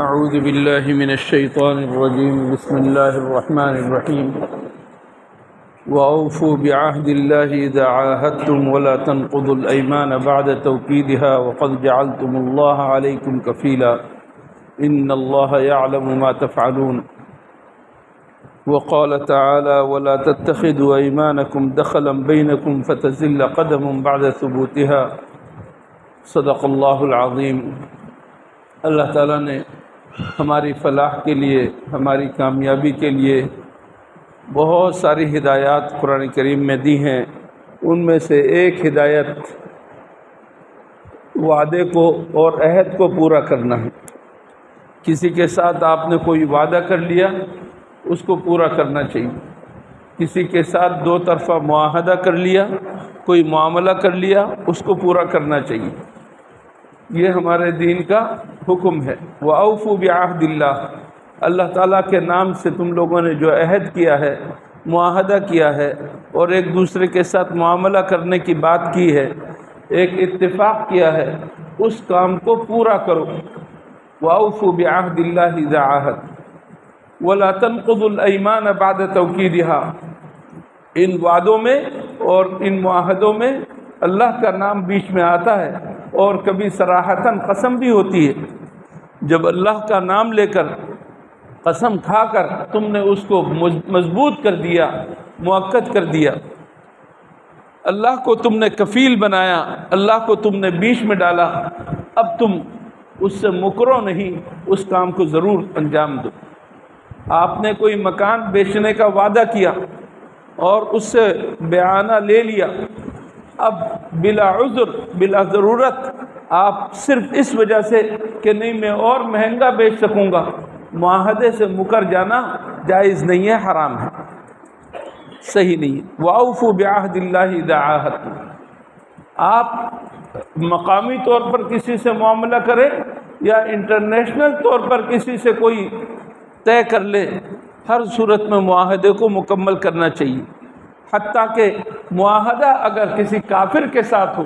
اعوذ باللہ من الشیطان الرجیم بسم اللہ الرحمن الرحیم وَأَوْفُوا بِعَهْدِ اللَّهِ إِذَا عَاهَدتُّمْ وَلَا تَنقُضُوا الْأَيْمَانَ بَعْدَ تَوْكِيدِهَا وَقَدْ جَعَلْتُمُ اللَّهَ عَلَيْكُمْ كَفِيلًا إِنَّ اللَّهَ يَعْلَمُ مَا تَفْعَلُونَ وقال تعالى وَلَا تَتَّخِذُوا أَيْمَانَكُمْ دَخَلًا بَيْنَكُمْ فَتَزِلَّ قَدَمٌ بَعْدَ ثُبُوتِهَا صدق اللہ العظیم۔ اللہ تعالیٰ نے ہماری فلاح کے لیے، ہماری کامیابی کے لیے بہت ساری ہدایات قرآن کریم میں دی ہیں۔ ان میں سے ایک ہدایت وعدے کو اور عہد کو پورا کرنا ہے۔ کسی کے ساتھ آپ نے کوئی وعدہ کر لیا، اس کو پورا کرنا چاہیے۔ کسی کے ساتھ دو طرفہ معاہدہ کر لیا، کوئی معاملہ کر لیا، اس کو پورا کرنا چاہیے۔ یہ ہمارے دین کا حکم ہے۔ وَأَوْفُوا بِعَهْدِ اللَّهِ، اللہ تعالیٰ کے نام سے تم لوگوں نے جو عہد کیا ہے، معاہدہ کیا ہے اور ایک دوسرے کے ساتھ معاملہ کرنے کی بات کی ہے، ایک اتفاق کیا ہے، اس کام کو پورا کرو۔ وَأَوْفُوا بِعَهْدِ اللَّهِ إِذَا عَاهَدتُّمْ وَلَا تَنقُضُوا الْأَيْمَانَ بَعْدَ تَوْكِيدِهَا۔ ان وعدوں میں اور ان معاہدوں میں اللہ کا نام بیچ میں آتا ہے، اور کبھی صراحتاً قسم بھی ہوتی ہے۔ جب اللہ کا نام لے کر قسم کھا کر تم نے اس کو مضبوط کر دیا، مؤکد کر دیا، اللہ کو تم نے کفیل بنایا، اللہ کو تم نے بیچ میں ڈالا، اب تم اس سے مکرو نہیں، اس کام کو ضرور انجام دو۔ آپ نے کوئی مکان بیچنے کا وعدہ کیا اور اس سے بیانہ لے لیا، اب بلا عذر، بلا ضرورت آپ صرف اس وجہ سے کہ نہیں میں اور مہنگا بیچ سکوں گا، معاہدے سے مکر جانا جائز نہیں ہے، حرام ہے، صحیح نہیں ہے۔ وَأَوْفُوا بِعَهْدِ اللَّهِ إِذَا عَاهَدتُّمْ۔ آپ مقامی طور پر کسی سے معاملہ کریں یا انٹرنیشنل طور پر کسی سے کوئی طے کر لے، ہر صورت میں معاہدے کو مکمل کرنا چاہیے۔ حتیٰ کہ معاہدہ اگر کسی کافر کے ساتھ ہو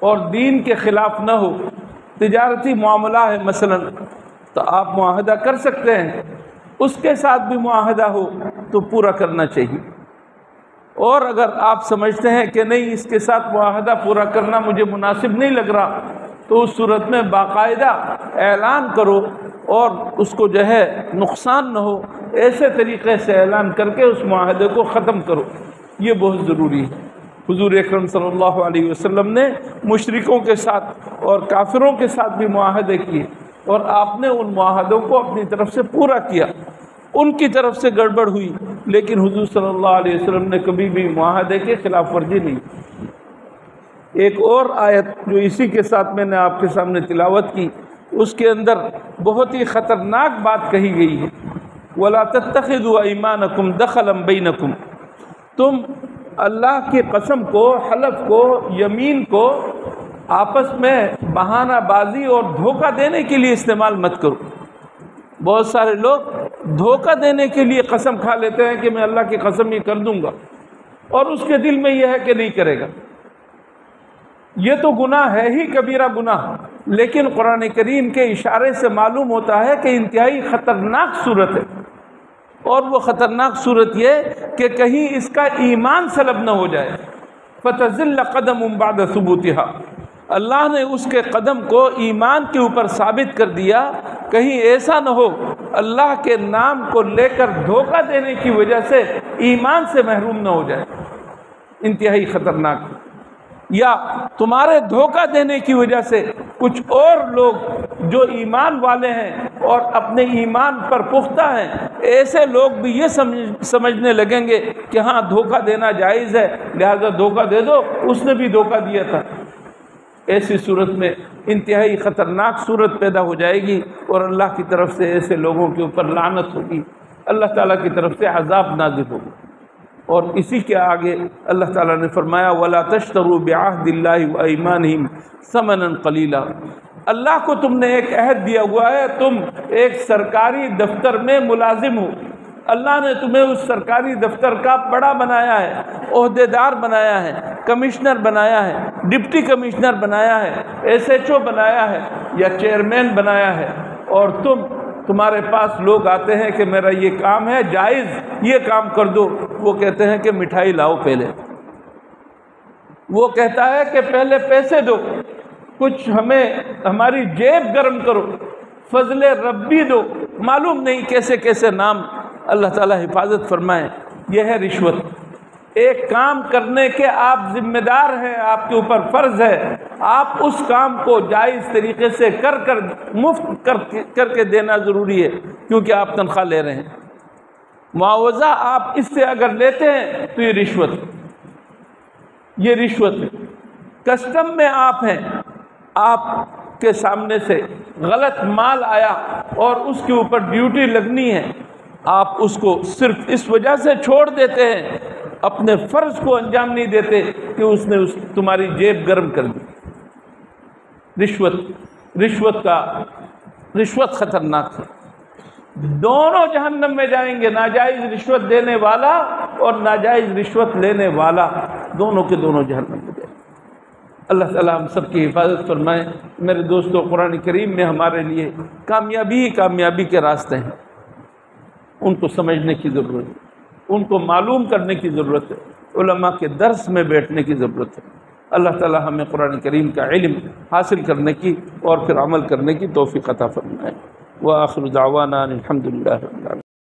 اور دین کے خلاف نہ ہو، تجارتی معاملہ ہے مثلا، تو آپ معاہدہ کر سکتے ہیں، اس کے ساتھ بھی معاہدہ ہو تو پورا کرنا چاہیے۔ اور اگر آپ سمجھتے ہیں کہ نہیں اس کے ساتھ معاہدہ پورا کرنا مجھے مناسب نہیں لگ رہا، تو اس صورت میں باقاعدہ اعلان کرو اور اس کو جو ہے نقصان نہ ہو، ایسے طریقے سے اعلان کر کے اس معاہدے کو ختم کرو، یہ بہت ضروری ہے۔ حضور اکرم صلی اللہ علیہ وسلم نے مشرکوں کے ساتھ اور کافروں کے ساتھ بھی معاہدے کیے، اور آپ نے ان معاہدوں کو اپنی طرف سے پورا کیا۔ ان کی طرف سے گڑبڑ ہوئی، لیکن حضور صلی اللہ علیہ وسلم نے کبھی بھی معاہدے کے خلاف ورزی نہیں۔ ایک اور آیت جو اسی کے ساتھ میں نے آپ کے سامنے تلاوت کی، اس کے اندر بہت ہی خطرناک بات کہی گئی ہے۔ وَلَا تَتَّخِذُوا أَيْمَانَكُمْ دَخَلًا بَيْنَكُمْ، تم اللہ کی قسم کو، حلف کو، یمین کو آپس میں بہانہ بازی اور دھوکہ دینے کے لیے استعمال مت کرو۔ بہت سارے لوگ دھوکہ دینے کے لیے قسم کھا لیتے ہیں کہ میں اللہ کی قسم یہ کر دوں گا، اور اس کے دل میں یہ ہے کہ نہیں کرے گا۔ یہ تو گناہ ہے ہی، کبیرہ گناہ، لیکن قرآن کریم کے اشارے سے معلوم ہوتا ہے کہ انتہائی خطرناک صورت ہے۔ اور وہ خطرناک صورت یہ کہ کہیں اس کا ایمان سلب نہ ہو جائے۔ فَتَزِلَّ قَدَمٌ بَعْدَ ثُبُوتِهَا، اللہ نے اس کے قدم کو ایمان کے اوپر ثابت کر دیا، کہیں ایسا نہ ہو اللہ کے نام کو لے کر دھوکہ دینے کی وجہ سے ایمان سے محروم نہ ہو جائے، انتہائی خطرناک۔ یا تمہارے دھوکہ دینے کی وجہ سے کچھ اور لوگ جو ایمان والے ہیں اور اپنے ایمان پر پختہ ہیں، ایسے لوگ بھی یہ سمجھنے لگیں گے کہ ہاں دھوکہ دینا جائز ہے، لہذا دھوکہ دے دو، اس نے بھی دھوکہ دیا تھا۔ ایسی صورت میں انتہائی خطرناک صورت پیدا ہو جائے گی، اور اللہ کی طرف سے ایسے لوگوں کے اوپر لعنت ہوگی، اللہ تعالیٰ کی طرف سے عذاب نازل ہوگا۔ اور اسی کے آگے اللہ تعالیٰ نے فرمایا وَلَا تَشْتَرُوا بِعَهْدِ اللَّهِ وَأَيْمَانِهِمْ ثَمَنًا قَلِيلًا، اللہ کو تم نے ایک عہد دیا ہوا ہے، تم ایک سرکاری دفتر میں ملازم ہو، اللہ نے تمہیں اس سرکاری دفتر کا بڑا بنایا ہے، عہدے دار بنایا ہے، کمشنر بنایا ہے، ڈپٹی کمشنر بنایا ہے، ایس ایچ او بنایا ہے یا چیئرمین بنایا ہے، اور تم تمہارے پاس لوگ آتے ہیں کہ میرا یہ کام ہے جائز، یہ کام کر دو، وہ کہتے ہیں کہ مٹھائی لاؤ پہلے، وہ کہتا ہے کہ پہلے پیسے دو، کچھ ہمیں ہماری جیب گرم کرو، فضل ربی دو، معلوم نہیں کیسے کیسے نام، اللہ تعالیٰ حفاظت فرمائے۔ یہ ہے رشوت۔ ایک کام کرنے کے آپ ذمہ دار ہیں، آپ کے اوپر فرض ہے، آپ اس کام کو جائز طریقے سے کر مفت کر کے دینا ضروری ہے، کیونکہ آپ تنخواہ لے رہے ہیں۔ معاوضہ آپ اس سے اگر لیتے ہیں تو یہ رشوت ہے۔ کسٹم میں آپ ہیں، آپ کے سامنے سے غلط مال آیا اور اس کے اوپر ڈیوٹی لگنی ہے، آپ اس کو صرف اس وجہ سے چھوڑ دیتے ہیں، اپنے فرض کو انجام نہیں دیتے کہ اس نے تمہاری جیب گرم کر دی۔ رشوت خطرناک ہے، دونوں جہنم میں جائیں گے، ناجائز رشوت دینے والا اور ناجائز رشوت لینے والا، دونوں کے دونوں جہنم میں جائیں گے۔ اللہ تعالیٰ ہم سب کی حفاظت فرمائے۔ میرے دوستو، قرآن کریم میں ہمارے لیے کامیابی کے راستے ہیں، ان کو سمجھنے کی ضرورت ہے، ان کو معلوم کرنے کی ضرورت ہے، علماء کے درس میں بیٹھنے کی ضرورت ہے۔ اللہ تعالیٰ ہمیں قرآن کریم کا علم حاصل کرنے کی اور پھر عمل کرنے کی توفیق عطا فرمائے۔ وآخر دعوانا الحمد للہ رب العالمین۔